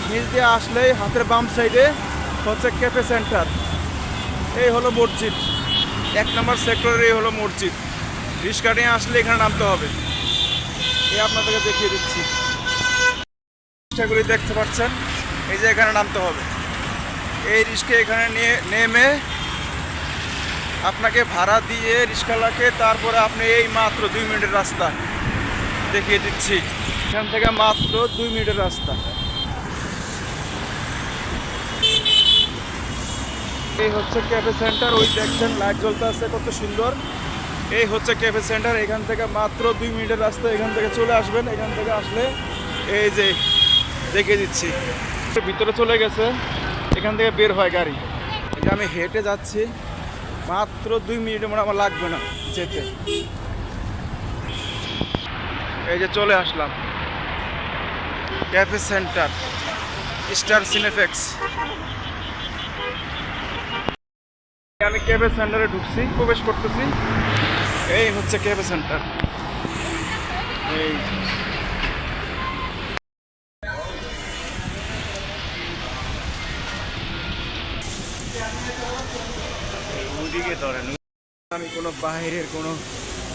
নিচ দিয়ে আসলেই হাতের বাম সাইডে হচ্ছে ক্যাফে সেন্টার। এই হলো মসজিদ, 1 নম্বর সেক্টরের এই হলো মসজিদ। রিক্সা নিয়ে আসলে এখানে নামতে হবে। এই আপনাদেরকে দেখিয়ে দিচ্ছি, রিক্সাগুলি দেখতে পাচ্ছেন, এই যে এখানে নামতে হবে। এই রিক্সা এখানে নিয়ে নেমে আপনাকে ভাড়া দিয়ে রিক্সাওয়ালাকে, তারপরে আপনি এই মাত্র 2 মিনিটের রাস্তা দেখিয়ে দিচ্ছি। এখান থেকে মাত্র 2 মিনিটের রাস্তা। এই হচ্ছে ক্যাফে সেন্টার, ওই দেখছেন লাইট জ্বলতে আছে কত সুন্দর। এই হচ্ছে ক্যাফে সেন্টার, এখান থেকে মাত্র 2 মিনিটের রাস্তা। এখান থেকে চলে আসবেন, এখান থেকে আসলে এই যে দেখিয়ে দিচ্ছি, ভিতরে চলে গেছে, এখান থেকে বের হয় গাড়ি। এই যে আমি হেঁটে যাচ্ছি, মাত্র 2 মিনিট মানে আমার লাগবে না যেতে। এই যে চলে আসলাম ক্যাফে সেন্টার, স্টার সিনেপ্লেক্স। আমি ক্যাফে সেন্টারে ঢুকছি, প্রবেশ করতেছি। এই হচ্ছে ক্যাফে সেন্টার। এই আমি কোনো বাইরের কোনো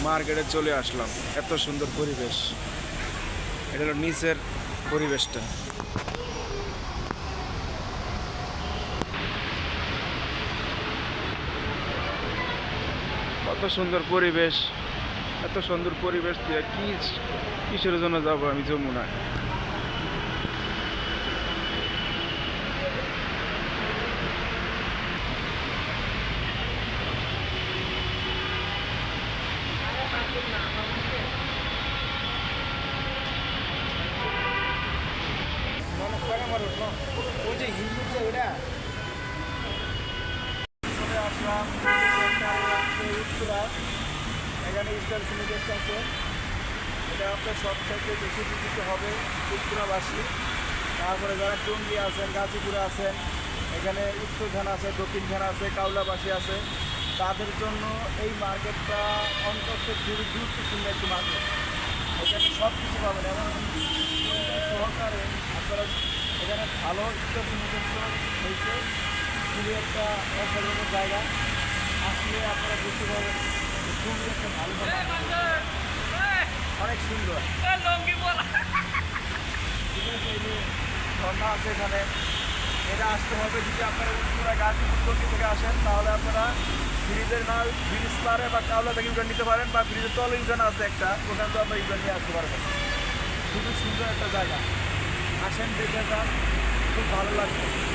মার্কেটে চলে আসলাম। এত সুন্দর পরিবেশ, এটা হলো নিচের পরিবেশটা। কত সুন্দর পরিবেশ, এত সুন্দর পরিবেশ দিয়ে কিসের জন্য যাবো আমি যমুনায়। এখানে স্টার সিনেপ্লেক্স আছে, এটা আপনার সব থেকে বেশি বিক্রিত হবে উত্তরাবাসী। তারপরে যারা টঙ্গী আছেন, গাজীপুরে আছেন, এখানে উত্তর থানা আছে, দক্ষিণ থানা আছে, কাউলাবাসী আছে, তাদের জন্য এই মার্কেটটা অন্তত খুবই গুরুত্বপূর্ণ একটি মার্কেট। এখানে সব কিছু পাবেন এবং সহকারে আপনারা এখানে ভালো স্টার সিনেপ্লেক্স হয়েছে। খুবই একটা অসাধারণ জায়গা, আসলে আপনারা বুঝতে পারবেন খুবই একটা ভালো, অনেক সুন্দর। ঠিক আছে, এই যে ঝর্ণা আছে এখানে, এটা আসতে হবে। যদি আপনারা উত্তরা গাজীপুর টঙ্গী থেকে আসেন তাহলে আপনারা ব্রিজের না ব্রিজ পারে বা কাউলা থেকে ইউটার্ন নিতে পারেন, বা ব্রিজের তলে ইউটার্ন আছে একটা, ওখান থেকে আপনারা ইউটার্ন নিয়ে আসতে পারবেন। খুবই সুন্দর একটা জায়গা, আসেন দেখে যান, খুব ভালো লাগবে।